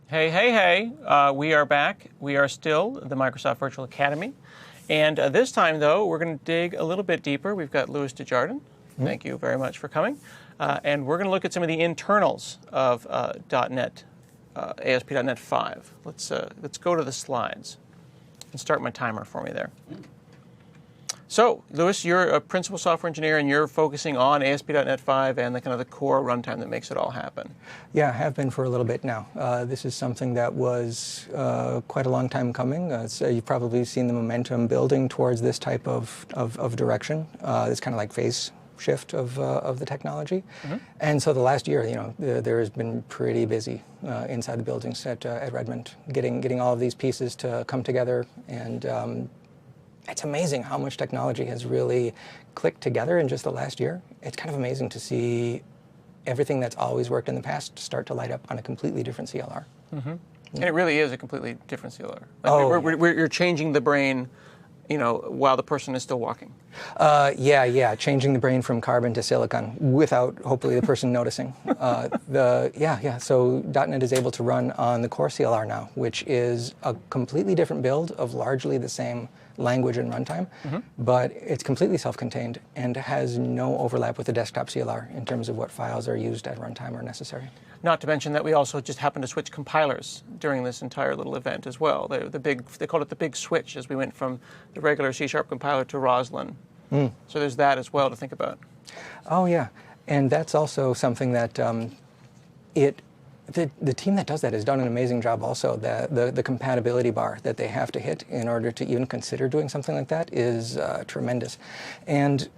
Hey, hey, hey, we are back. We are still the Microsoft Virtual Academy. And this time, though, we're going to dig a little bit deeper. We've got Louis Desjardins. Thank you very much for coming. And we're going to look at some of the internals of .NET, ASP.NET 5. Let's go to the slides and start my timer for me there. So, Louis, you're a principal software engineer, and you're focusing on ASP.NET 5 and the kind of the core runtime that makes it all happen. Yeah, I have been for a little bit now. This is something that was quite a long time coming. So you've probably seen the momentum building towards this type of direction. This kind of like phase shift of the technology. And so the last year, there has been pretty busy inside the buildings at Redmond, getting all of these pieces to come together. And it's amazing how much technology has really clicked together in just the last year. It's kind of amazing to see everything that's always worked in the past start to light up on a completely different CLR. And it really is a completely different CLR. Like you're changing the brain, while the person is still walking. Yeah, changing the brain from carbon to silicon without hopefully the person noticing. So .NET is able to run on the core CLR now, which is a completely different build of largely the same language and runtime, but it's completely self-contained and has no overlap with the desktop CLR in terms of what files are used at runtime or necessary. Not to mention that we also just happened to switch compilers during this entire little event as well. They called it the big switch as we went from the regular C# compiler to Roslyn. So there's that as well to think about. Oh yeah, and that's also something that the team that does that has done an amazing job also. The compatibility bar that they have to hit in order to even consider doing something like that is tremendous. And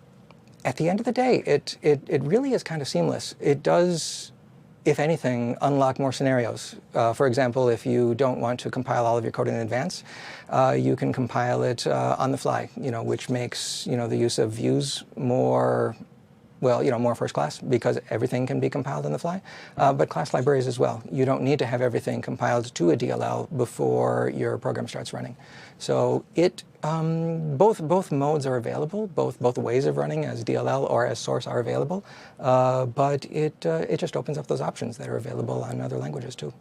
at the end of the day, it really is kind of seamless. It does, if anything, unlock more scenarios. For example, if you don't want to compile all of your code in advance, you can compile it on the fly, which makes the use of views more first class, because everything can be compiled on the fly, but class libraries as well. You don't need to have everything compiled to a DLL before your program starts running. So both modes are available, both ways of running as DLL or as source are available, but it just opens up those options that are available on other languages too.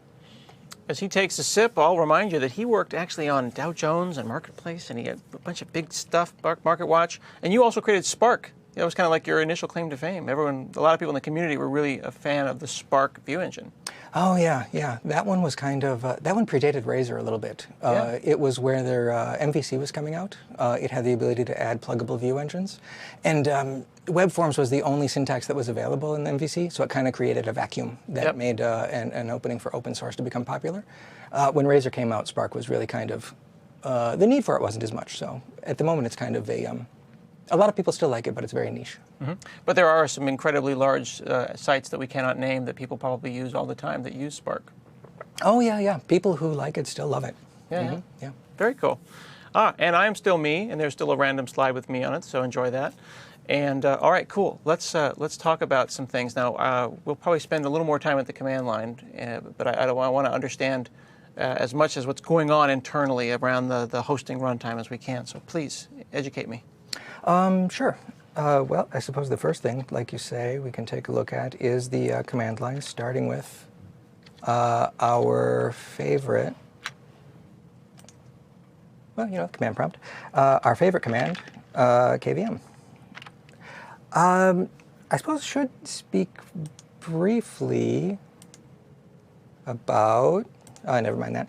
As he takes a sip, I'll remind you that he worked actually on Dow Jones and Marketplace, and he had a bunch of big stuff, MarketWatch, and you also created Spark. That was kind of like your initial claim to fame. A lot of people in the community were really a fan of the Spark view engine. Oh yeah. That one was kind of that one predated Razor a little bit. It was where their MVC was coming out. It had the ability to add pluggable view engines, and web forms was the only syntax that was available in the MVC. So it kind of created a vacuum that made an opening for open source to become popular. When Razor came out, Spark was really kind of the need for it wasn't as much. So at the moment, it's kind of a lot of people still like it, but it's very niche. But there are some incredibly large sites that we cannot name that people probably use all the time that use Spark. Oh, yeah. People who like it still love it. Yeah. Very cool. And I'm still me, and there's still a random slide with me on it, so enjoy that. And all right, cool. Let's talk about some things now. We'll probably spend a little more time at the command line, but I want to understand as much as what's going on internally around the hosting runtime as we can. So please educate me. Sure. Well, I suppose the first thing, like you say, we can take a look at is the command line, starting with our favorite, command prompt, our favorite command, KVM. I suppose should speak briefly about, never mind that.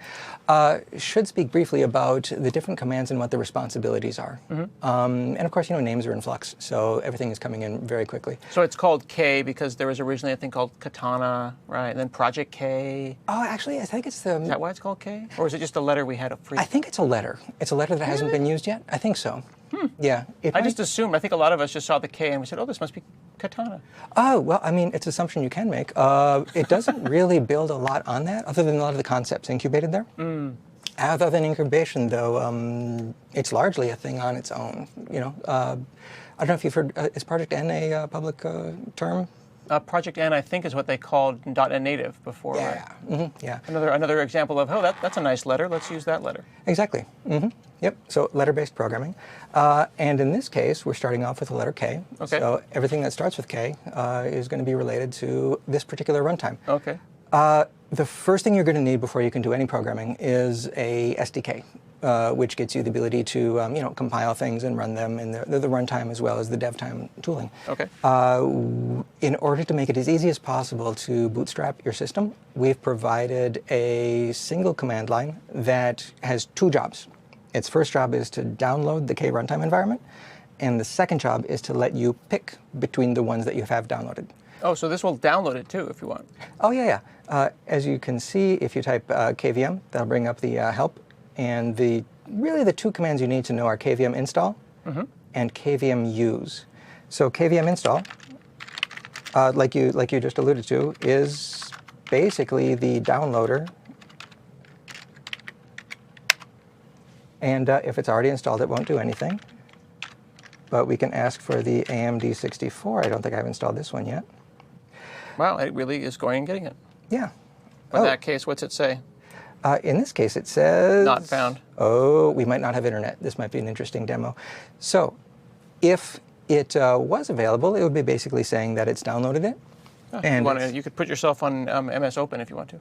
Should speak briefly about the different commands and what the responsibilities are. And of course, names are in flux, so everything is coming in very quickly. So it's called K because there was originally a thing called Katana, right? And then Project K. Oh, actually, I think it's the... Is that why it's called K? Or is it just a letter we had up free? I think it's a letter. It's a letter that hasn't been used yet. I think so. Yeah. I just assumed. I think a lot of us just saw the K and we said, oh, this must be Katana. Oh, well, I mean, it's an assumption you can make. It doesn't really build a lot on that, other than a lot of the concepts incubated there. Other than incubation, though, it's largely a thing on its own. I don't know if you've heard, is Project N a public term? Project N, I think, is what they called .NET Native before, Yeah. right? Yeah. Another example of, oh, that's a nice letter. Let's use that letter. Exactly. Yep. So letter-based programming, and in this case, we're starting off with the letter K. Okay. So everything that starts with K is going to be related to this particular runtime. Okay. The first thing you're going to need before you can do any programming is a SDK, which gets you the ability to compile things and run them in the runtime as well as the dev time tooling. Okay. In order to make it as easy as possible to bootstrap your system, we've provided a single command line that has two jobs. Its first job is to download the K runtime environment, and the second job is to let you pick between the ones that you have downloaded. Oh, so this will download it too if you want. Oh, yeah. As you can see, if you type KVM, that'll bring up the help. And really the two commands you need to know are KVM Install and KVM Use. So KVM Install, like you just alluded to, is basically the downloader. And if it's already installed, it won't do anything. But we can ask for the AMD64. I don't think I've installed this one yet. Wow, it really is going and getting it. Yeah. In that case, what's it say? In this case, it says... Not found. Oh, we might not have internet. This might be an interesting demo. So, if it was available, it would be basically saying that it's downloaded it. Oh, and you could put yourself on MS Open if you want to.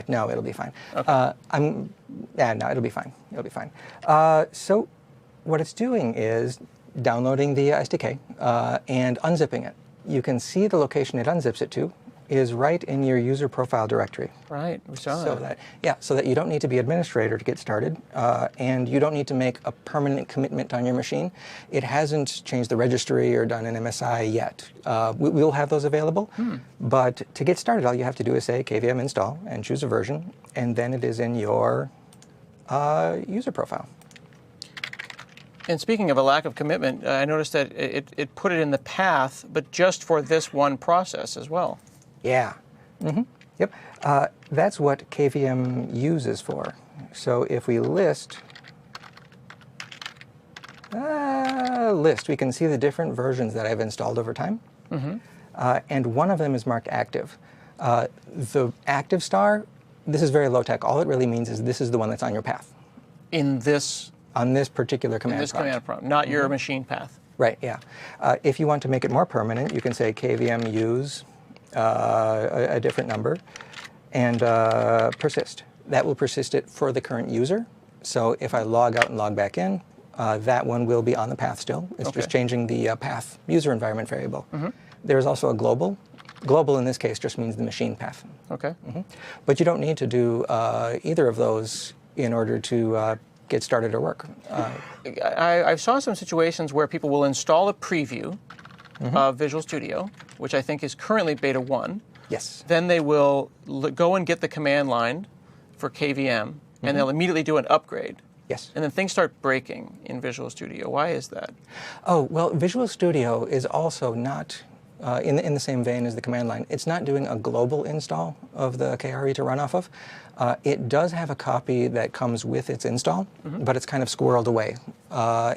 No, it'll be fine. Okay. No, it'll be fine. It'll be fine. So, what it's doing is downloading the SDK and unzipping it. You can see the location it unzips it to is right in your user profile directory. Right, we saw that. So that you don't need to be administrator to get started, and you don't need to make a permanent commitment on your machine. It hasn't changed the registry or done an MSI yet. We'll have those available, but to get started, all you have to do is say KVM install and choose a version, and then it is in your user profile. And speaking of a lack of commitment, I noticed that it put it in the path, but just for this one process as well. Yeah. Yep. That's what KVM uses for. So if we list, we can see the different versions that I've installed over time. And one of them is marked active. The active star, this is very low tech. All it really means is this is the one that's on your path. On this particular command prompt. Command prompt, not your machine path. Right, yeah. If you want to make it more permanent, you can say KVM use a different number and persist. That will persist it for the current user. So if I log out and log back in, that one will be on the path still. It's just changing the path user environment variable. There's also a global. Global in this case just means the machine path. Okay. But you don't need to do either of those in order to get started or work. I saw some situations where people will install a preview of Visual Studio, which I think is currently beta 1. Yes. Then they will go and get the command line for KVM, and they'll immediately do an upgrade. Yes. And then things start breaking in Visual Studio. Why is that? Oh, well, Visual Studio is also not in the same vein as the command line. It's not doing a global install of the KRE to run off of. It does have a copy that comes with its install, but it's kind of squirreled away.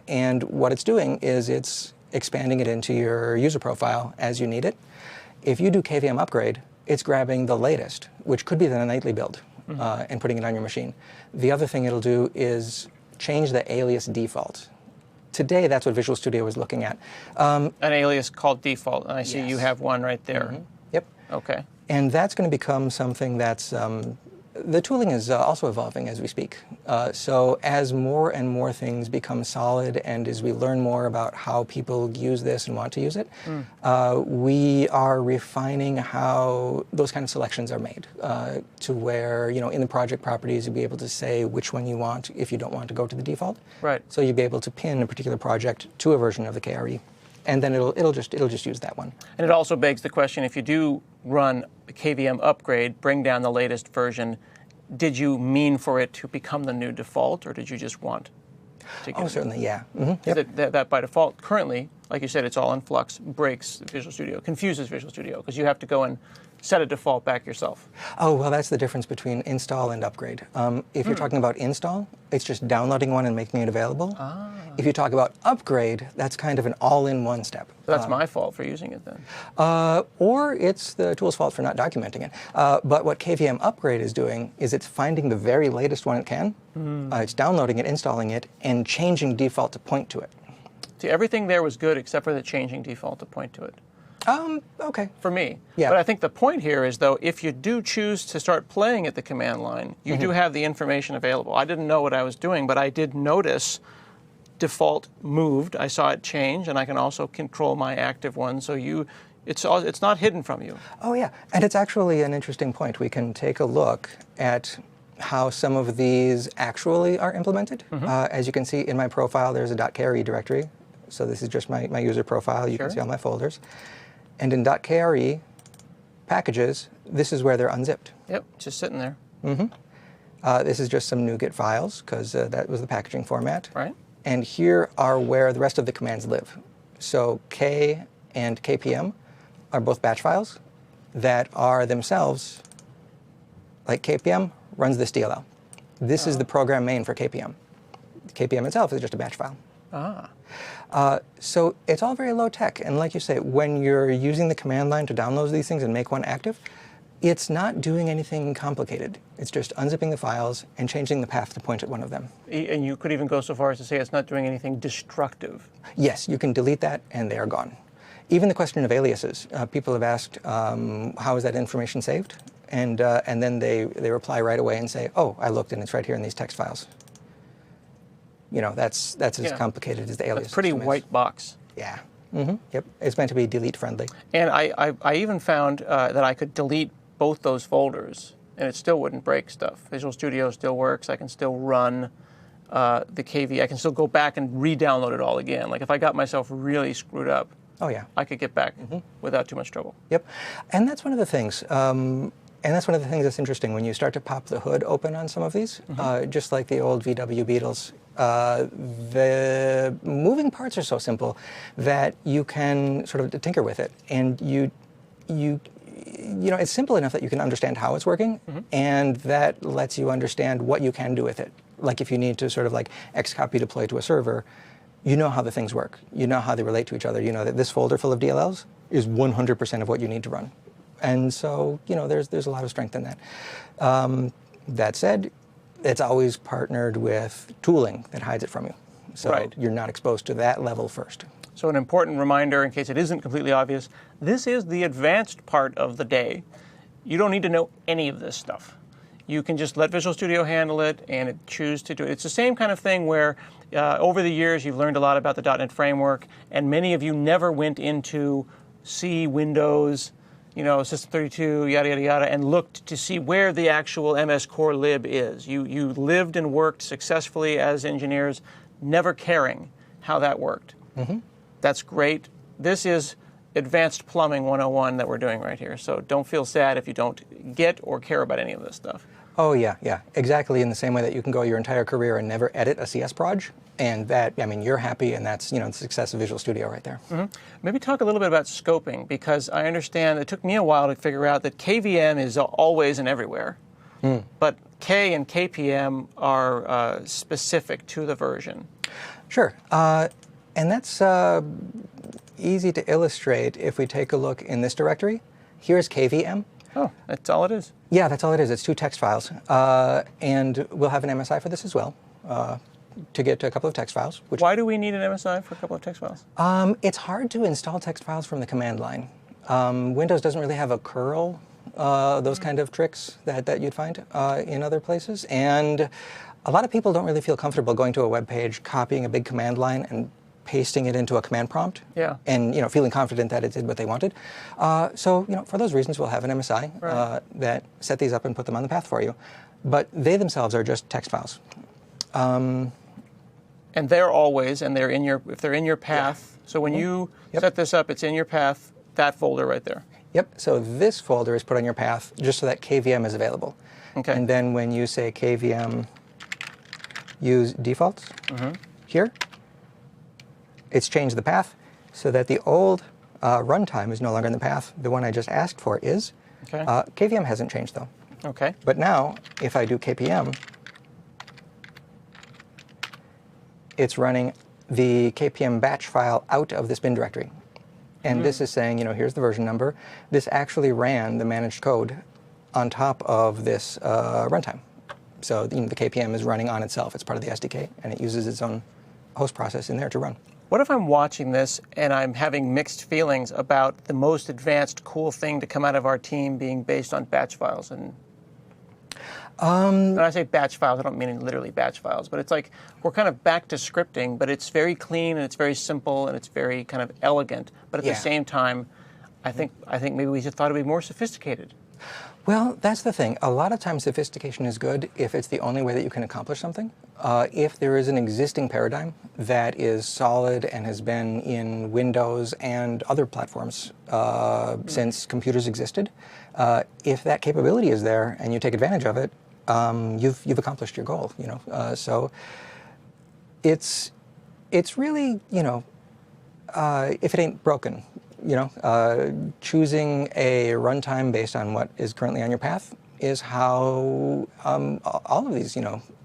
And what it's doing is it's expanding it into your user profile as you need it. If you do KVM upgrade, it's grabbing the latest, which could be the nightly build, and putting it on your machine. The other thing it'll do is change the alias default. Today, that's what Visual Studio is looking at. An alias called default, and I see Yes. you have one right there. Yep. Okay. And that's going to become something that's, the tooling is also evolving as we speak. So as more and more things become solid and as we learn more about how people use this and want to use it, we are refining how those kind of selections are made to where, in the project properties, you'll be able to say which one you want if you don't want to go to the default. Right. So you'll be able to pin a particular project to a version of the KRE. And then it'll just use that one. And it also begs the question, if you do run a KVM upgrade, bring down the latest version, did you mean for it to become the new default, or did you just want to get Oh, certainly, yeah. that by default, currently, like you said, it's all in flux, breaks Visual Studio, confuses Visual Studio, because you have to go and set a default back yourself? Oh, well, that's the difference between install and upgrade. If you're talking about install, it's just downloading one and making it available. If you talk about upgrade, that's kind of an all-in-one step. So that's my fault for using it then. Or it's the tool's fault for not documenting it. But what KVM Upgrade is doing is it's finding the very latest one it can. It's downloading it, installing it, and changing default to point to it. See, everything there was good except for the changing default to point to it. Okay. For me. Yeah. But I think the point here is, though, if you do choose to start playing at the command line, you do have the information available. I didn't know what I was doing, but I did notice default moved. I saw it change, and I can also control my active one. So it's not hidden from you. Oh, yeah. And it's actually an interesting point. We can take a look at how some of these actually are implemented. As you can see in my profile, there's a .kre directory. So this is just my user profile. You can see all my folders. And in .kre packages, this is where they're unzipped. Yep, just sitting there. This is just some NuGet files, because that was the packaging format. Right. And here are where the rest of the commands live. So K and KPM are both batch files that are themselves, like KPM runs this DLL. This is the program main for KPM. KPM itself is just a batch file. So it's all very low tech. And like you say, when you're using the command line to download these things and make one active, it's not doing anything complicated. It's just unzipping the files and changing the path to point at one of them. And you could even go so far as to say it's not doing anything destructive. Yes, you can delete that and they are gone. Even the question of aliases. People have asked, how is that information saved? And then they reply right away and say, oh, I looked and it's right here in these text files. You know, that's as complicated as the alias. It's a pretty white box. Yeah. Yep. It's meant to be delete friendly. And I even found that I could delete both those folders and it still wouldn't break stuff. Visual Studio still works. I can still run the KV. I can still go back and re-download it all again. Like if I got myself really screwed up, oh yeah, I could get back without too much trouble. Yep. And that's one of the things. And that's one of the things that's interesting when you start to pop the hood open on some of these, just like the old VW Beetles. The moving parts are so simple that you can sort of tinker with it, and you know, it's simple enough that you can understand how it's working, and that lets you understand what you can do with it. Like if you need to sort of like Xcopy deploy to a server, you know how the things work. You know how they relate to each other. You know that this folder full of DLLs is 100% of what you need to run. And so, you know, there's a lot of strength in that. That said, it's always partnered with tooling that hides it from you. So you're not exposed to that level first. So an important reminder, in case it isn't completely obvious, this is the advanced part of the day. You don't need to know any of this stuff. You can just let Visual Studio handle it and choose to do it. It's the same kind of thing where over the years you've learned a lot about the .NET framework, and many of you never went into C, Windows, you know, System32, yada, yada, yada, and looked to see where the actual MS Core lib is. You lived and worked successfully as engineers, never caring how that worked. That's great. This is advanced plumbing 101 that we're doing right here. So don't feel sad if you don't get or care about any of this stuff. Oh, yeah, yeah. Exactly in the same way that you can go your entire career and never edit a CS proj. And that, I mean, you're happy, and that's, you know, the success of Visual Studio right there. Maybe talk a little bit about scoping, because I understand it took me a while to figure out that KVM is always and everywhere. But K and KPM are specific to the version. Sure. And that's easy to illustrate if we take a look in this directory. Here's KVM. Oh, that's all it is? Yeah, that's all it is. It's 2 text files. And we'll have an MSI for this as well, to get to a couple of text files. Why do we need an MSI for a couple of text files? It's hard to install text files from the command line. Windows doesn't really have a curl, those kind of tricks that you'd find in other places. And a lot of people don't really feel comfortable going to a web page, copying a big command line, and pasting it into a command prompt, and you know, feeling confident that it did what they wanted. So you know, for those reasons, we'll have an MSI that set these up and put them on the path for you. But they themselves are just text files. And they're always, and they're in your, if they're in your path. So when you set this up, it's in your path. That folder right there. Yep. So this folder is put on your path just so that KVM is available. Okay. And then when you say KVM use defaults here, it's changed the path so that the old runtime is no longer in the path. The one I just asked for is. Okay. KVM hasn't changed, though. Okay. But now, if I do KPM, it's running the KPM batch file out of this bin directory. And this is saying, here's the version number. This actually ran the managed code on top of this runtime. So the KPM is running on itself. It's part of the SDK, and it uses its own host process in there to run. What if I'm watching this and I'm having mixed feelings about the most advanced, cool thing to come out of our team being based on batch files? And when I say batch files, I don't mean literally batch files, but it's like we're kind of back to scripting, but it's very clean and it's very simple and it's very kind of elegant. But at the same time, I think maybe we just thought it would be more sophisticated. Well, that's the thing. A lot of times sophistication is good if it's the only way that you can accomplish something. If there is an existing paradigm that is solid and has been in Windows and other platforms since computers existed, if that capability is there and you take advantage of it, you've accomplished your goal. So it's really if it ain't broken. Choosing a runtime based on what is currently on your path is how all of these,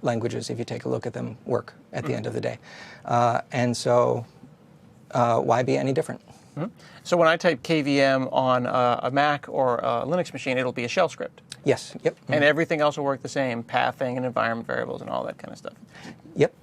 languages, if you take a look at them, work at the end of the day. And so why be any different? So when I type KVM on a Mac or a Linux machine, it'll be a shell script. Yes. Yep. And everything else will work the same, pathing and environment variables and all that kind of stuff. Yep.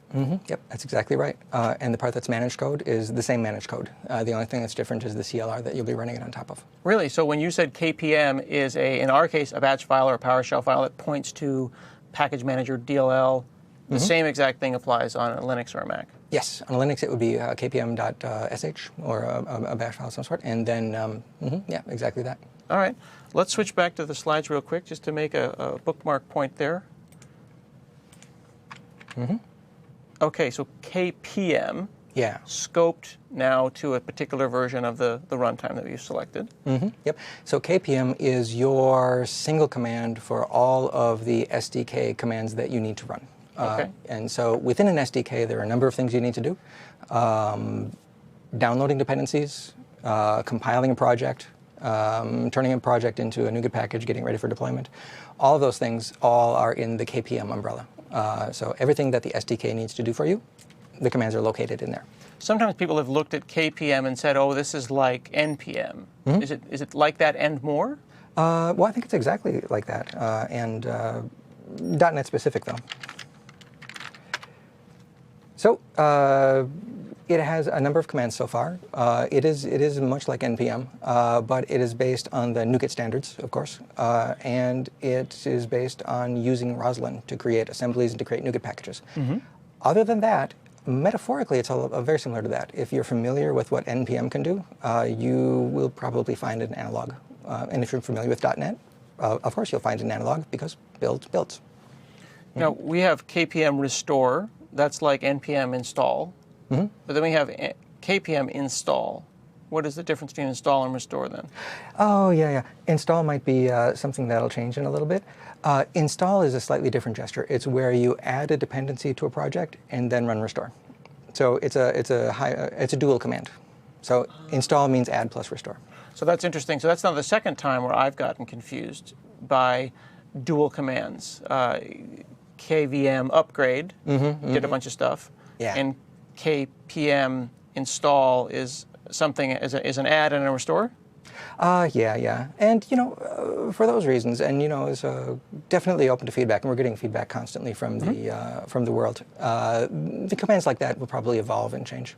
Yep. That's exactly right. And the part that's managed code is the same managed code. The only thing that's different is the CLR that you'll be running it on top of. Really? So when you said KPM is in our case, a batch file or a PowerShell file that points to package manager DLL, the same exact thing applies on a Linux or a Mac? Yes. On Linux, it would be kpm.sh or a bash file of some sort. And then, yeah, exactly that. All right. Let's switch back to the slides real quick just to make a bookmark point there. Okay, so KPM scoped now to a particular version of the runtime that you selected. Yep. So KPM is your single command for all of the SDK commands that you need to run. Okay. And so within an SDK, there are a number of things you need to do. Downloading dependencies, compiling a project, turning a project into a NuGet package, getting ready for deployment. All of those things all are in the KPM umbrella. So everything that the SDK needs to do for you, the commands are located in there. Sometimes people have looked at KPM and said, oh, this is like NPM. Is it like that and more? Well, I think it's exactly like that, and .NET specific, though. So it has a number of commands so far. It is much like NPM, but it is based on the NuGet standards, of course, and it is based on using Roslyn to create assemblies and to create NuGet packages. Other than that, metaphorically, it's all very similar to that. If you're familiar with what NPM can do, you will probably find an analog. And if you're familiar with .NET, of course you'll find an analog because builds. Now, we have KPM Restore. That's like NPM Install. But then we have KPM Install. What is the difference between install and restore then? Oh, yeah. Install might be something that'll change in a little bit. Install is a slightly different gesture. It's where you add a dependency to a project and then run restore. So it's a dual command. So install means add plus restore. So that's interesting. So that's now the second time where I've gotten confused by dual commands. KVM upgrade did a bunch of stuff. Yeah. And KPM install is something is an add and a restore? Yeah. And, for those reasons, and, is definitely open to feedback, and we're getting feedback constantly from the world. The commands like that will probably evolve and change.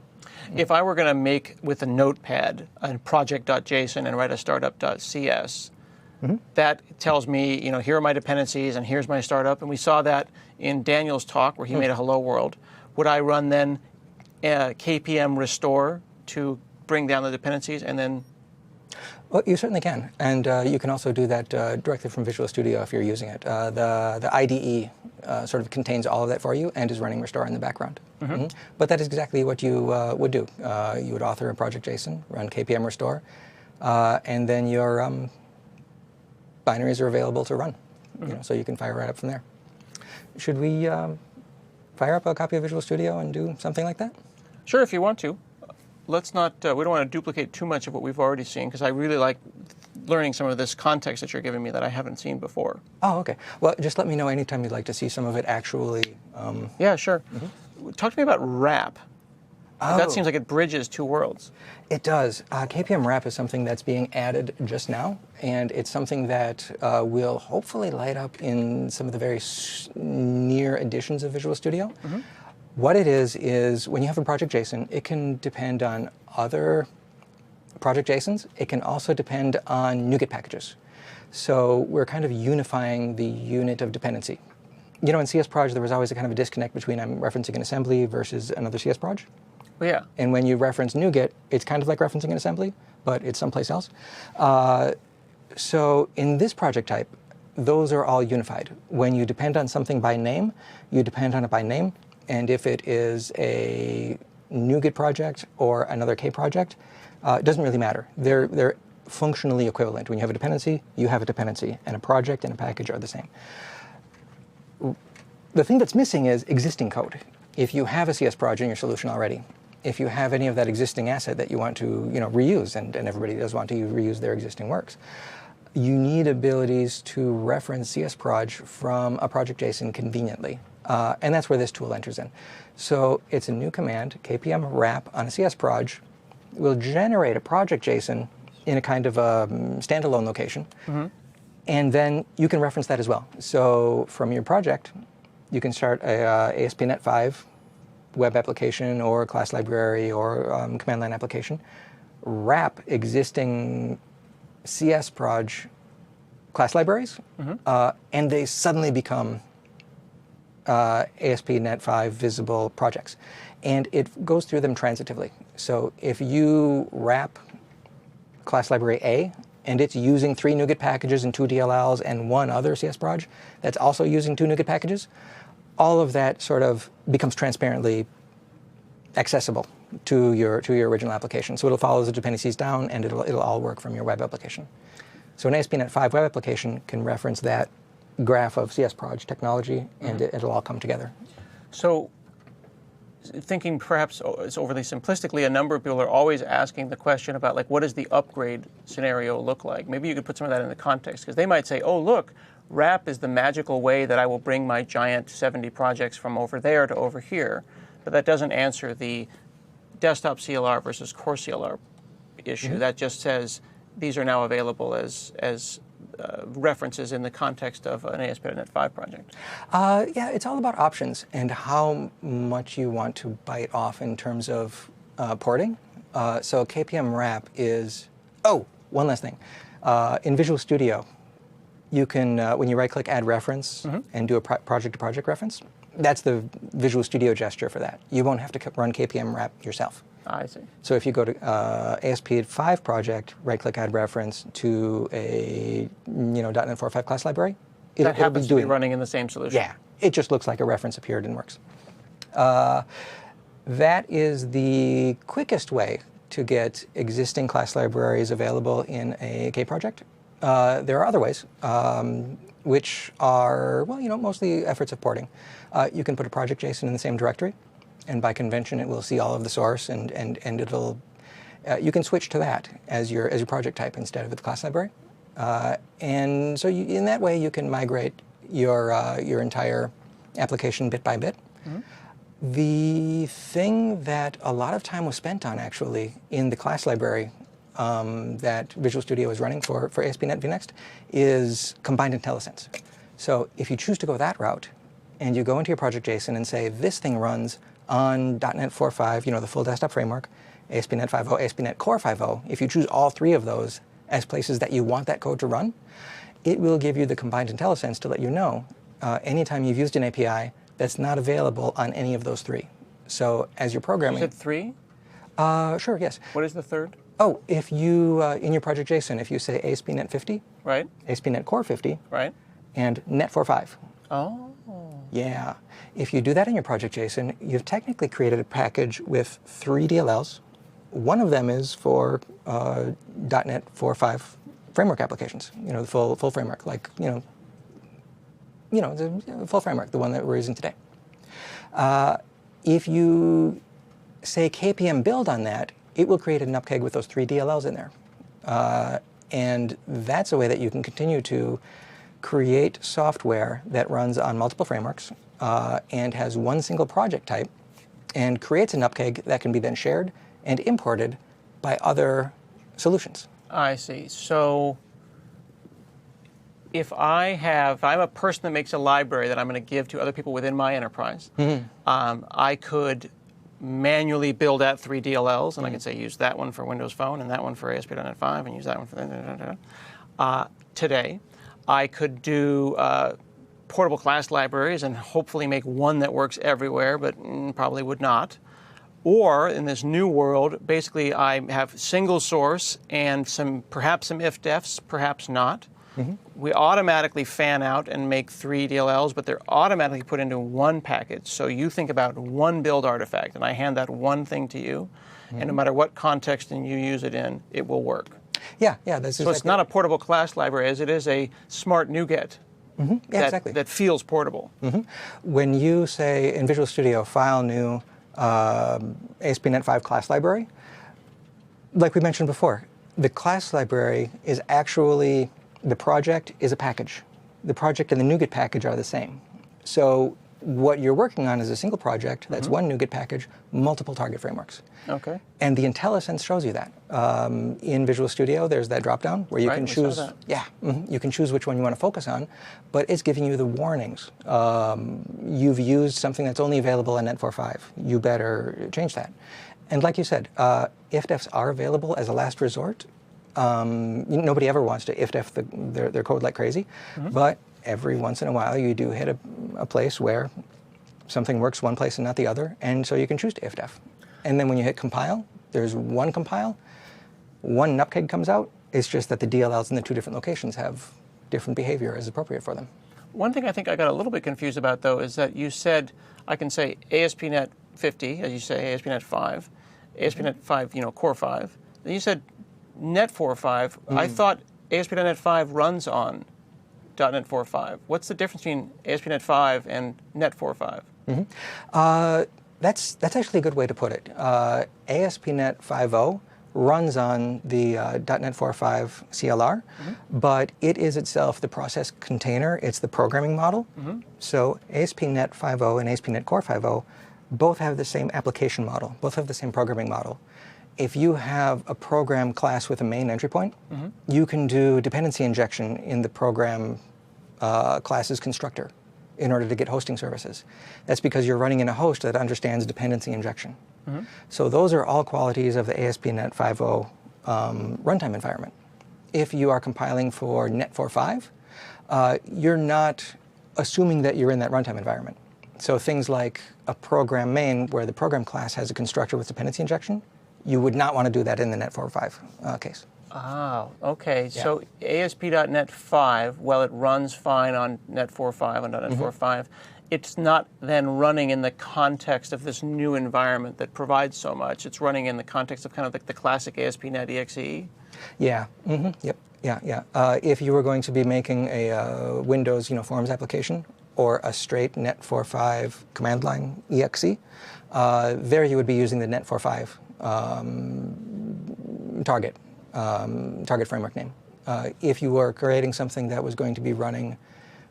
If I were going to make, with a notepad, a project.json and write a startup.cs, that tells me, here are my dependencies and here's my startup. And we saw that in Daniel's talk where he made a hello world. Would I run then KPM restore to bring down the dependencies and then? Well, you certainly can. And you can also do that directly from Visual Studio if you're using it. The IDE sort of contains all of that for you and is running restore in the background. But that is exactly what you would do. You would author a project.json, run KPM restore, and then your binaries are available to run. So you can fire right up from there. Should we fire up a copy of Visual Studio and do something like that? Sure, if you want to. Let's not, we don't want to duplicate too much of what we've already seen, because I really like learning some of this context that you're giving me that I haven't seen before. Oh, okay. Well, just let me know anytime you'd like to see some of it actually. Yeah, sure. Talk to me about Wrap. Oh. That seems like it bridges two worlds. It does. KPM Wrap is something that's being added just now, and it's something that will hopefully light up in some of the very near editions of Visual Studio. What it is when you have a project JSON, it can depend on other project JSONs. It can also depend on NuGet packages. So we're kind of unifying the unit of dependency. You know, in CSproj, there was always a kind of a disconnect between I'm referencing an assembly versus another CSproj. Well, yeah. And when you reference NuGet, it's kind of like referencing an assembly, but it's someplace else. So in this project type, those are all unified. When you depend on something by name, you depend on it by name. And if it is a NuGet project or another K project, it doesn't really matter. They're functionally equivalent. When you have a dependency, you have a dependency. And a project and a package are the same. The thing that's missing is existing code. If you have a CSproj in your solution already, if you have any of that existing asset that you want to reuse, and everybody does want to reuse their existing works, you need abilities to reference CSproj from a project JSON conveniently. And that's where this tool enters in. So it's a new command, KPM Wrap on a CSproj, will generate a project JSON in a kind of a standalone location. And then you can reference that as well. So from your project, you can start a ASP.NET 5 web application or class library or command line application, wrap existing CSproj class libraries, and they suddenly become ASP.NET 5 visible projects. And it goes through them transitively. So if you wrap class library A, and it's using 3 NuGet packages and 2 DLLs and 1 other CSproj that's also using 2 NuGet packages, all of that sort of becomes transparently accessible to your original application. So it'll follow the dependencies down, and it'll all work from your web application. So an ASP.NET 5 web application can reference that graph of CSproj technology, and it'll all come together. So thinking perhaps it's overly simplistically, a number of people are always asking the question about, like, what does the upgrade scenario look like? Maybe you could put some of that into context, because they might say, oh, look, Wrap is the magical way that I will bring my giant 70 projects from over there to over here. But that doesn't answer the desktop CLR versus core CLR issue. That just says these are now available as references in the context of an ASP.NET 5 project. Yeah, it's all about options and how much you want to bite off in terms of porting. So KPM Wrap is, oh, one last thing. In Visual Studio, you can, when you right-click Add Reference and do a project-to-project reference, that's the Visual Studio gesture for that. You won't have to run KPM Wrap yourself. I see. So if you go to ASP.5 project, right-click Add Reference to a .NET 4.5 class library, that happens to be running in the same solution. Yeah, it just looks like a reference appeared and works. That is the quickest way to get existing class libraries available in a K project. There are other ways, which are, well, mostly efforts of porting. You can put a project JSON in the same directory, and by convention, it will see all of the source, and it'll. You can switch to that as your project type instead of the class library, and so in that way, you can migrate your entire application bit by bit. The thing that a lot of time was spent on, actually, in the class library that Visual Studio is running for ASP.NET VNext is combined IntelliSense. So if you choose to go that route, and you go into your project JSON and say, this thing runs on .NET 4.5, the full desktop framework, ASP.NET 5.0, ASP.NET Core 5.0, if you choose all 3 of those as places that you want that code to run, it will give you the combined IntelliSense to let you know anytime you've used an API that's not available on any of those 3. So as you're programming... You said 3? Sure, yes. What is the third? Oh, if you, in your project JSON, if you say ASP.NET 50, right, ASP.NET Core 50, right, and .NET 4.5. Oh. Yeah. If you do that in your project JSON, you've technically created a package with 3 DLLs. One of them is for .NET 4.5 framework applications, the full framework, like, the full framework, the one that we're using today. If you say KPM build on that, it will create an upkeg with those 3 DLLs in there. And that's a way that you can continue to create software that runs on multiple frameworks and has one single project type and creates an upkeg that can be then shared and imported by other solutions. I see. So if I'm a person that makes a library that I'm going to give to other people within my enterprise, I could manually build out 3 DLLs, and I could say use that one for Windows Phone and that one for ASP.NET 5 and use that one for today. I could do portable class libraries and hopefully make one that works everywhere, but probably would not. Or in this new world, basically I have single source and perhaps some if-defs, perhaps not. We automatically fan out and make 3 DLLs, but they're automatically put into one package. So you think about one build artifact, and I hand that one thing to you, and no matter what context you use it in, it will work. Yeah, that's so it's not a portable class library, as it is a smart NuGet that feels portable. When you say in Visual Studio, file new ASP.NET 5 class library, like we mentioned before, the class library is actually, the project is a package. The project and the NuGet package are the same. So what you're working on is a single project, that's one NuGet package, multiple target frameworks. Okay. And the IntelliSense shows you that. In Visual Studio, there's that drop-down where you can choose. You can choose which one you want to focus on, but it's giving you the warnings. You've used something that's only available in Net4.5. You better change that. And like you said, if-defs are available as a last resort. Nobody ever wants to if-def their code like crazy, but every once in a while you do hit a place where something works one place and not the other, and so you can choose to if-def. And then when you hit compile, there's one compile, one nupkeg comes out. It's just that the DLLs in the 2 different locations have different behavior as appropriate for them. One thing I think I got a little bit confused about, though, is that you said I can say ASP.NET 50, as you say, ASP.NET 5, ASP.NET 5, Core 5. Then you said Net 4.5. I thought ASP.NET 5 runs on .NET 4.5. What's the difference between ASP.NET 5 and Net 4.5? That's actually a good way to put it. ASP.NET 5.0 runs on the .NET 4.5 CLR, but it is itself the process container. It's the programming model. So ASP.NET 5.0 and ASP.NET Core 5.0 both have the same application model, both have the same programming model. If you have a program class with a main entry point, you can do dependency injection in the program class's constructor in order to get hosting services. That's because you're running in a host that understands dependency injection. So those are all qualities of the ASP.NET 5.0 runtime environment. If you are compiling for Net 4.5, you're not assuming that you're in that runtime environment. So things like a program main where the program class has a constructor with dependency injection, you would not want to do that in the Net 4.5 case. Oh, okay. Yeah. So ASP.NET 5, well, it runs fine on Net 4.5, on .NET 4.5. It's not then running in the context of this new environment that provides so much. It's running in the context of kind of like the classic ASP.NET EXE? Yeah. Yep. Yeah. If you were going to be making a Windows Forms application or a straight Net 4.5 command line EXE, there you would be using the Net 4.5 target framework name. If you were creating something that was going to be running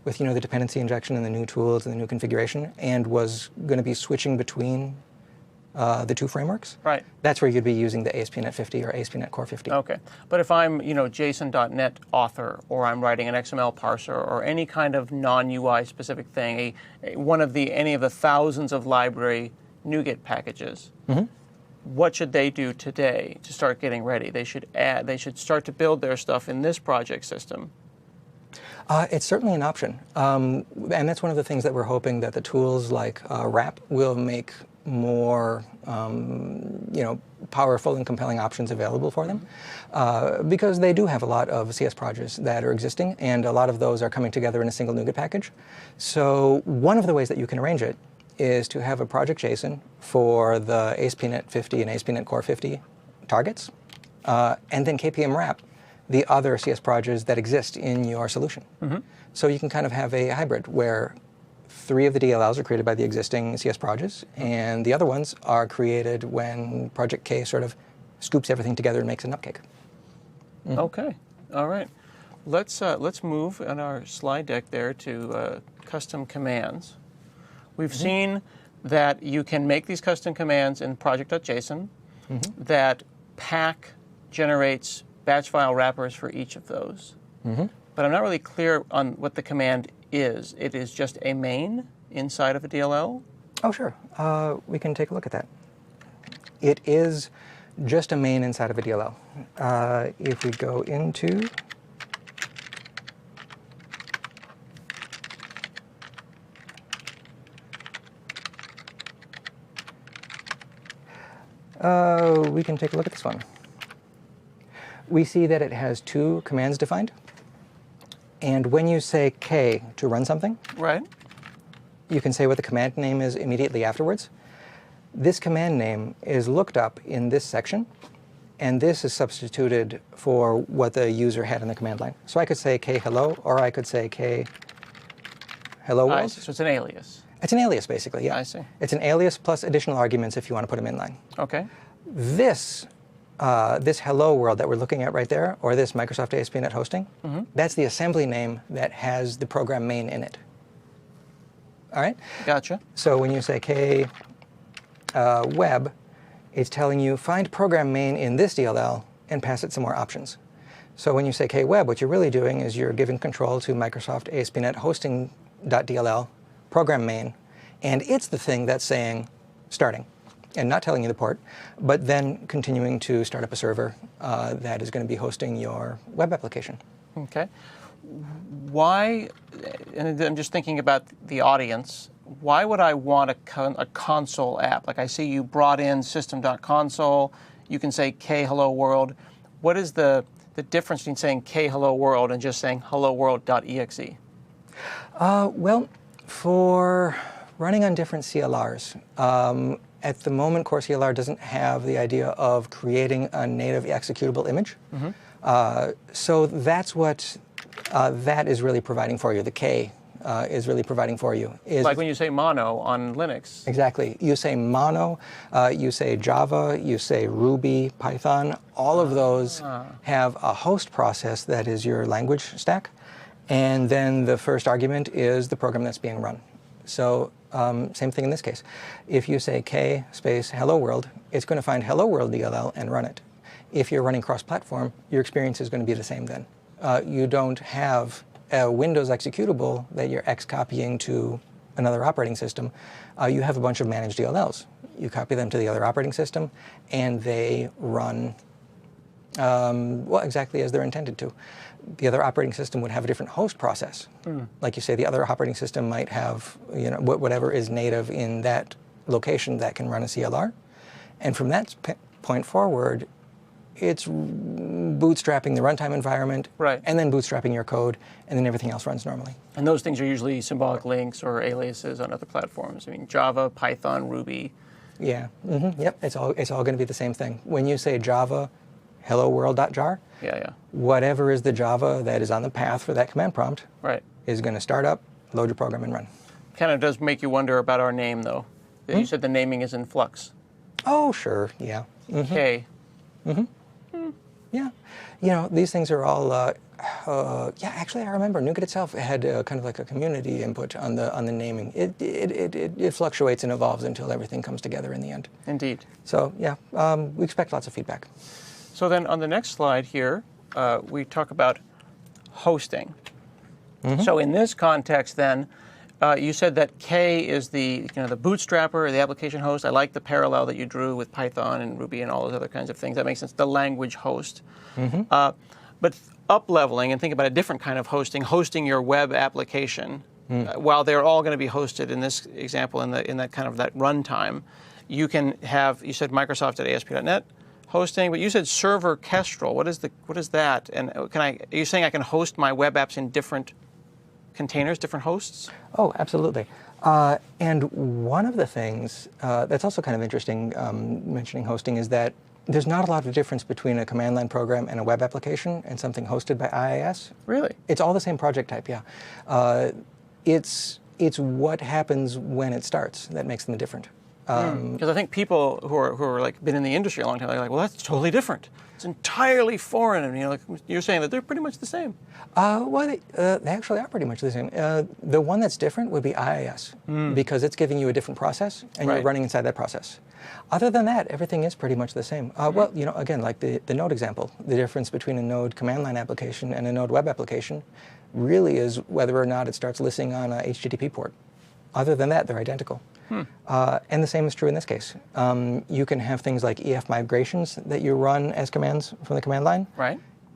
with the dependency injection and the new tools and the new configuration and was going to be switching between the 2 frameworks, right, that's where you'd be using the ASP.NET 50 or ASP.NET Core 50. Okay, but if I'm JSON.NET author, or I'm writing an XML parser, or any kind of non-UI specific thing, any of the thousands of library NuGet packages. What should they do today to start getting ready? They should start to build their stuff in this project system. It's certainly an option. And that's one of the things that we're hoping that the tools like Wrap will make more powerful and compelling options available for them. Because they do have a lot of CS projects that are existing, and a lot of those are coming together in a single NuGet package. So one of the ways that you can arrange it is to have a project JSON for the ASP.NET 50 and ASP.NET Core 50 targets, and then KPM Wrap the other CS projects that exist in your solution. So you can kind of have a hybrid where 3 of the DLLs are created by the existing CS projects, and the other ones are created when Project K sort of scoops everything together and makes a nupcake. Okay. All right. Let's move on our slide deck there to custom commands. We've seen that you can make these custom commands in project.json, that pack generates batch file wrappers for each of those. But I'm not really clear on what the command is. It is just a main inside of a DLL? Oh, sure. We can take a look at that. It is just a main inside of a DLL. If we go into we can take a look at this one. We see that it has two commands defined. And when you say K to run something, right, you can say what the command name is immediately afterwards. This command name is looked up in this section, and this is substituted for what the user had in the command line. So I could say K hello, or I could say K hello world. So it's an alias. It's an alias, basically, yeah. I see. It's an alias plus additional arguments if you want to put them inline. Okay. This hello world that we're looking at right there, or this Microsoft ASP.NET hosting, that's the assembly name that has the program main in it. All right? Gotcha. So when you say K web, it's telling you find program main in this DLL and pass it some more options. So when you say K web, what you're really doing is you're giving control to Microsoft ASP.NET hosting.dll program main, and it's the thing that's saying starting and not telling you the port, but then continuing to start up a server that is going to be hosting your web application. Okay. Why, and I'm just thinking about the audience, why would I want a console app? Like I see you brought in system.console, you can say K hello world. What is the difference between saying K hello world and just saying hello world.exe? Well, for running on different CLRs, at the moment, Core CLR doesn't have the idea of creating a native executable image. So that's what that is really providing for you. The K is really providing for you. Like when you say mono on Linux. Exactly. You say mono, you say Java, you say Ruby, Python. All of those have a host process that is your language stack. And then the first argument is the program that's being run. So same thing in this case. If you say K space hello world, it's going to find hello world DLL and run it. If you're running cross-platform, your experience is going to be the same then. You don't have a Windows executable that you're X-copying to another operating system. You have a bunch of managed DLLs. You copy them to the other operating system, and they run well, exactly as they're intended to. The other operating system would have a different host process. Like you say, the other operating system might have whatever is native in that location that can run a CLR. And from that point forward, it's bootstrapping the runtime environment, and then bootstrapping your code, and then everything else runs normally. And those things are usually symbolic links or aliases on other platforms. I mean, Java, Python, Ruby. Yeah. Yep. It's all going to be the same thing. When you say Java, hello world.jar, whatever is the Java that is on the path for that command prompt is going to start up, load your program, and run. Kind of does make you wonder about our name, though. You said the naming is in flux. Oh, sure. Yeah. K. Yeah. You know, these things are all, yeah, actually I remember NuGet itself had kind of like a community input on the naming. It fluctuates and evolves until everything comes together in the end. Indeed. So, yeah, we expect lots of feedback. So then on the next slide here, we talk about hosting. So in this context then, you said that K is the the bootstrapper, the application host. I like the parallel that you drew with Python and Ruby and all those other kinds of things. That makes sense. The language host. But up-leveling and think about a different kind of hosting your web application. While they're all going to be hosted in this example in that kind of that runtime, you can have, you said Microsoft at ASP.NET hosting, but you said server Kestrel. What is that? And are you saying I can host my web apps in different containers, different hosts? Oh, absolutely. And one of the things that's also kind of interesting, mentioning hosting, is that there's not a lot of difference between a command line program and a web application and something hosted by IIS. Really? It's all the same project type, yeah. It's what happens when it starts that makes them different. Because I think people who are like been in the industry a long time, they're like, well, that's totally different. It's entirely foreign, and like you're saying that they're pretty much the same. Well, they actually are pretty much the same. The one that's different would be IIS, because it's giving you a different process, and you're running inside that process. Other than that, everything is pretty much the same. Well, again, like the Node example, the difference between a Node command line application and a Node web application really is whether or not it starts listening on a HTTP port. Other than that, they're identical. And the same is true in this case. You can have things like EF migrations that you run as commands from the command line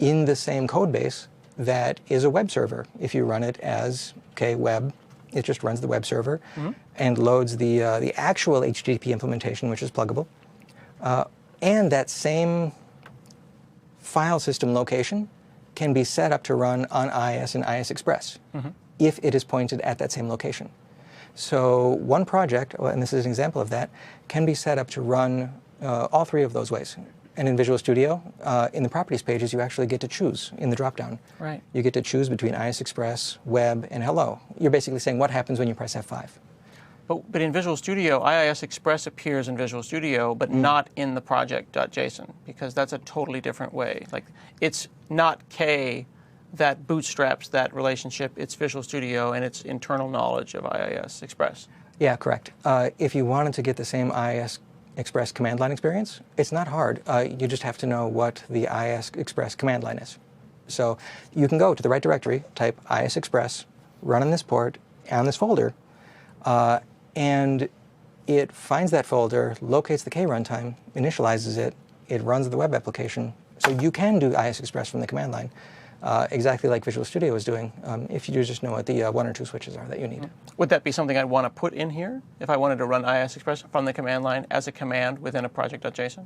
in the same code base that is a web server. If you run it as web, it just runs the web server and loads the actual HTTP implementation, which is pluggable. And that same file system location can be set up to run on IIS and IIS Express if it is pointed at that same location. So one project, and this is an example of that, can be set up to run all three of those ways. And in Visual Studio, in the properties pages, you actually get to choose in the dropdown. You get to choose between IIS Express, Web, and Hello. You're basically saying what happens when you press F5. But in Visual Studio, IIS Express appears in Visual Studio, but not in the project.json, because that's a totally different way. Like, it's not K that bootstraps that relationship. It's Visual Studio and its internal knowledge of IIS Express. Yeah, correct. If you wanted to get the same IIS Express command line experience, it's not hard. You just have to know what the IIS Express command line is. So you can go to the right directory, type IIS Express, run on this port, on this folder, and it finds that folder, locates the K runtime, initializes it, it runs the web application. So you can do IIS Express from the command line, exactly like Visual Studio is doing, if you just know what the one or two switches are that you need. Would that be something I'd want to put in here if I wanted to run IIS Express from the command line as a command within a project.json?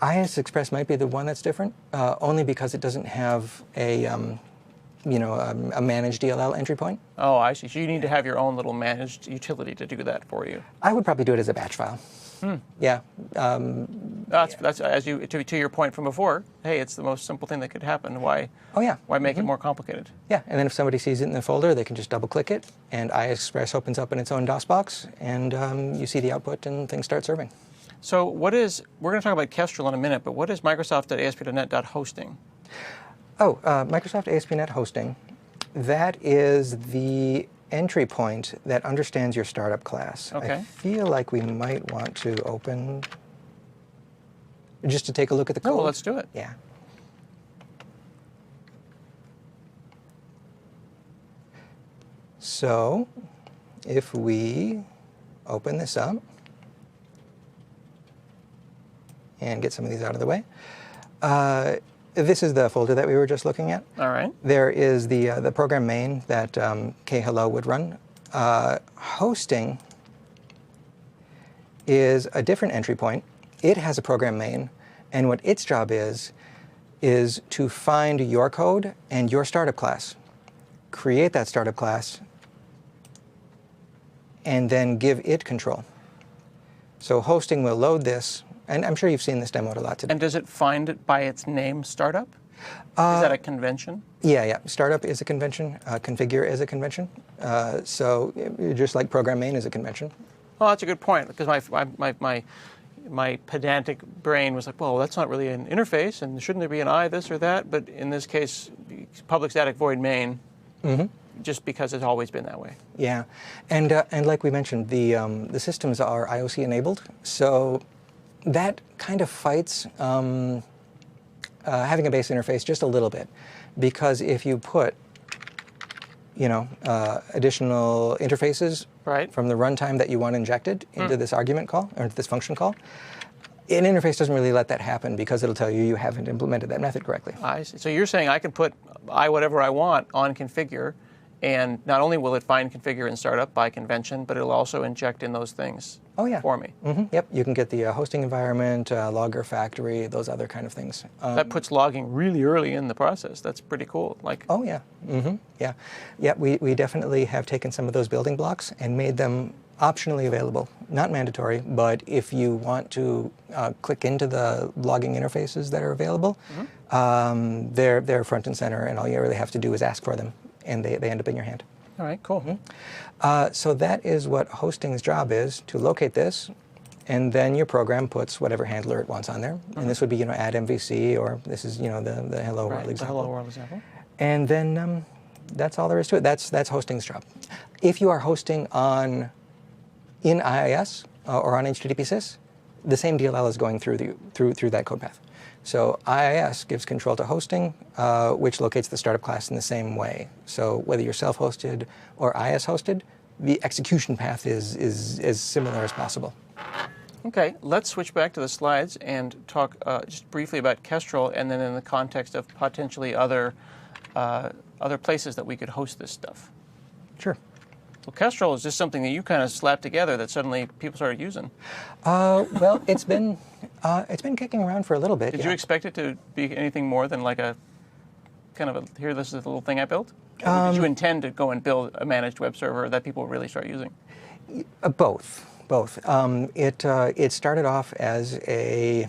IIS Express might be the one that's different, only because it doesn't have a managed DLL entry point. Oh, I see. So you need to have your own little managed utility to do that for you. I would probably do it as a batch file. Yeah. That's as you to your point from before. Hey, it's the most simple thing that could happen. Why? Oh yeah. Why make it more complicated? Yeah, and then if somebody sees it in the folder, they can just double-click it, and IIS Express opens up in its own DOS box, and you see the output, and things start serving. So we're going to talk about Kestrel in a minute, but what is Microsoft.ASP.NET.hosting? Oh, Microsoft ASP.NET Hosting, that is the entry point that understands your startup class. Okay. I feel like we might want to open, just to take a look at the code. Oh, well, let's do it. Yeah. So, if we open this up and get some of these out of the way, this is the folder that we were just looking at. All right. There is the program main that khello would run. Hosting is a different entry point. It has a program main, and what its job is to find your code and your startup class, create that startup class, and then give it control. So hosting will load this. And I'm sure you've seen this demoed a lot today. And does it find it by its name, startup? Is that a convention? Yeah. Startup is a convention. Configure is a convention. So just like program main is a convention. Well, that's a good point, because my pedantic brain was like, well, that's not really an interface, and shouldn't there be an I this or that? But in this case, public static void main, just because it's always been that way. Yeah, and like we mentioned, the systems are IOC enabled, so that kind of fights having a base interface just a little bit, because if you put additional interfaces from the runtime that you want injected into this argument call, or into this function call, an interface doesn't really let that happen, because it'll tell you haven't implemented that method correctly. I see. So you're saying I can put whatever I want on configure, and not only will it find configure and startup by convention, but it'll also inject in those things for me. Yep, you can get the hosting environment, logger factory, those other kind of things. That puts logging really early in the process. That's pretty cool. Oh yeah, yeah. We definitely have taken some of those building blocks and made them optionally available, not mandatory. But if you want to click into the logging interfaces that are available, they're front and center, and all you really have to do is ask for them, and they end up in your hand. All right, cool. So that is what hosting's job is, to locate this And then your program puts whatever handler it wants on there. And this would be, add MVC, or this is, the Hello World example. The Hello World example. And then that's all there is to it. That's hosting's job. If you are hosting in IIS or on HTTP sys, the same DLL is going through that code path. So IIS gives control to hosting, which locates the startup class in the same way. So whether you're self-hosted or IIS hosted, the execution path is as similar as possible. Okay, let's switch back to the slides and talk just briefly about Kestrel, and then in the context of potentially other places that we could host this stuff. Sure. Well, Kestrel is just something that you kind of slapped together that suddenly people started using. Well, it's been kicking around for a little bit. Did you expect it to be anything more than like a kind of a, here, this is the little thing I built? Or did you intend to go and build a managed web server that people really start using? Both. It started off as a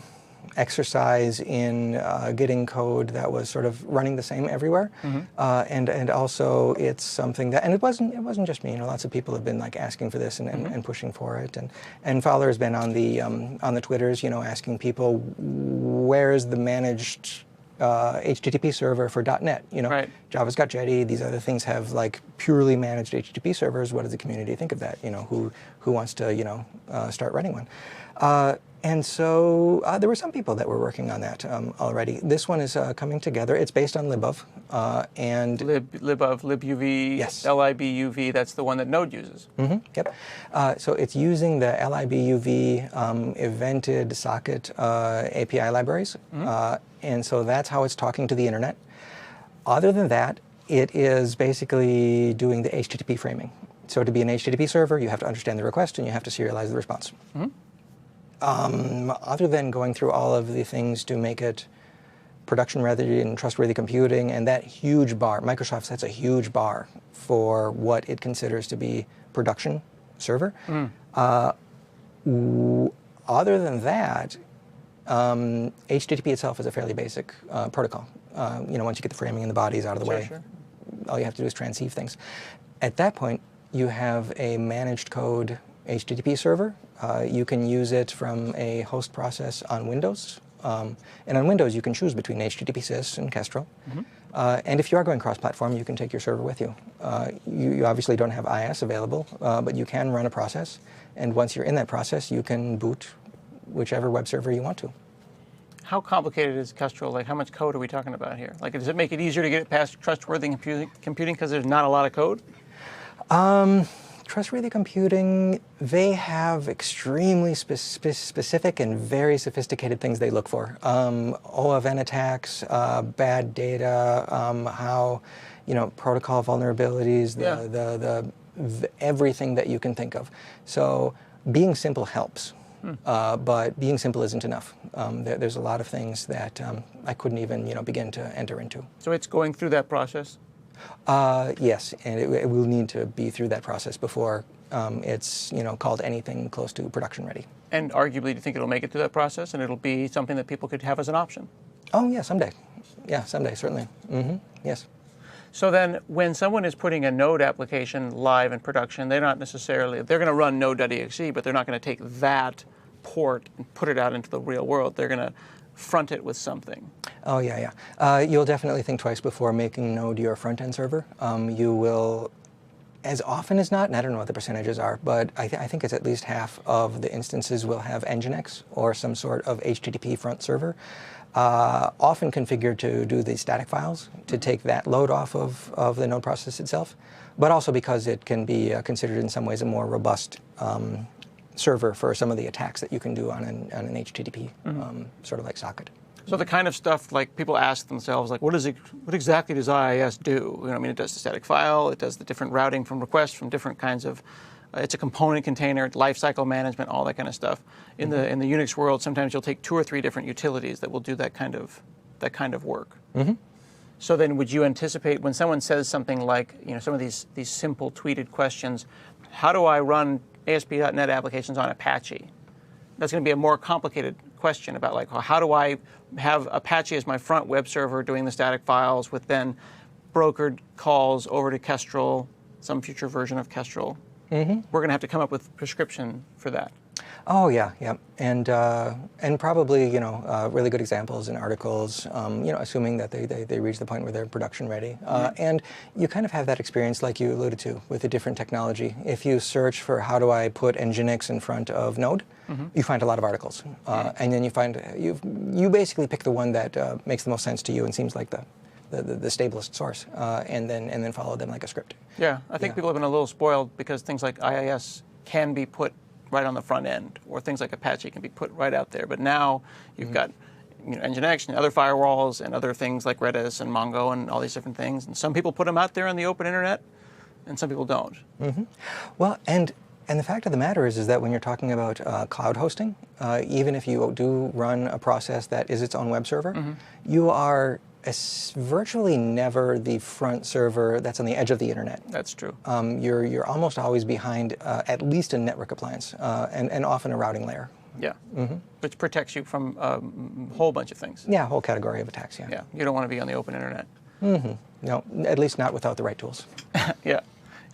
exercise in getting code that was sort of running the same everywhere, and also it's something that, and it wasn't just me. Lots of people have been like asking for this and pushing for it, and Fowler has been on the Twitters, asking people, where's the managed HTTP server for .NET? Right. Java's got Jetty. These other things have like purely managed HTTP servers. What does the community think of that? Who wants to start running one? And so there were some people that were working on that already. This one is coming together. It's based on libof and libof, libuv, yes. libuv. That's the one that Node uses. Yep. So it's using the libuv evented socket API libraries, and so that's how it's talking to the internet. Other than that, it is basically doing the HTTP framing. So to be an HTTP server, you have to understand the request and you have to serialize the response. Other than going through all of the things to make it production-ready and trustworthy computing, and that huge bar, Microsoft sets a huge bar for what it considers to be production server. Other than that, HTTP itself is a fairly basic protocol. Once you get the framing and the bodies out of the way, all you have to do is transceive things. At that point, you have a managed code HTTP server. You can use it from a host process on Windows. And on Windows, you can choose between HTTP sys and Kestrel. And if you are going cross-platform, you can take your server with you. You obviously don't have IIS available, but you can run a process. And once you're in that process, you can boot whichever web server you want to. How complicated is Kestrel? Like, how much code are we talking about here? Like, does it make it easier to get it past trustworthy computing because there's not a lot of code? Trustworthy computing, they have extremely specific and very sophisticated things they look for. OAuth attacks, bad data, how, protocol vulnerabilities, everything that you can think of. So being simple helps, but being simple isn't enough. There's a lot of things that I couldn't even, begin to enter into. So it's going through that process? Yes, and it will need to be through that process before it's called anything close to production ready. And arguably, do you think it'll make it through that process and it'll be something that people could have as an option? Oh, yeah, someday. Yeah, someday, certainly. Yes. So then when someone is putting a Node application live in production, they're going to run node.exe, but they're not going to take that port and put it out into the real world. They're going to front it with something. Oh, yeah. You'll definitely think twice before making Node your front-end server. You will, as often as not, and I don't know what the percentages are, but I think it's at least half of the instances will have Nginx or some sort of HTTP front server, often configured to do the static files, to take that load off of the Node process itself, but also because it can be considered in some ways a more robust server for some of the attacks that you can do on an HTTP sort of like socket. So the kind of stuff like people ask themselves, like, what exactly does IIS do? It does the static file, it does the different routing from requests from different kinds of, it's a component container, lifecycle management, all that kind of stuff. In the Unix world, sometimes you'll take 2 or 3 different utilities that will do that kind of work. So then, would you anticipate when someone says something like, some of these simple tweeted questions, how do I run ASP.NET applications on Apache? That's going to be a more complicated question about like, how do I have Apache as my front web server doing the static files with then brokered calls over to Kestrel, some future version of Kestrel. We're going to have to come up with prescription for that. Oh yeah, yeah, and probably really good examples in articles. Assuming that they reach the point where they're production ready, and you kind of have that experience like you alluded to with a different technology. If you search for how do I put Nginx in front of Node, you find a lot of articles, and then you find you basically pick the one that makes the most sense to you and seems like the stablest source, and then follow them like a script. Yeah, I think people have been a little spoiled because things like IIS can be put right on the front end, or things like Apache can be put right out there. But now you've got Nginx and other firewalls and other things like Redis and Mongo and all these different things. And some people put them out there on the open internet, and some people don't. Well, and the fact of the matter is that when you're talking about cloud hosting, even if you do run a process that is its own web server, you are virtually never the front server that's on the edge of the internet. That's true. You're almost always behind at least a network appliance and often a routing layer. Yeah, which protects you from a whole bunch of things. Yeah, a whole category of attacks, yeah. Yeah, you don't want to be on the open internet. No, at least not without the right tools. Yeah.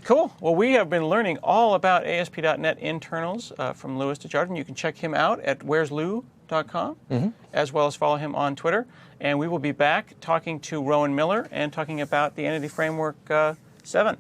Cool. Well, we have been learning all about ASP.NET internals from Louis Desjardins. You can check him out at where'slou.com, as well as follow him on Twitter. And we will be back talking to Rowan Miller and talking about the Entity Framework 7.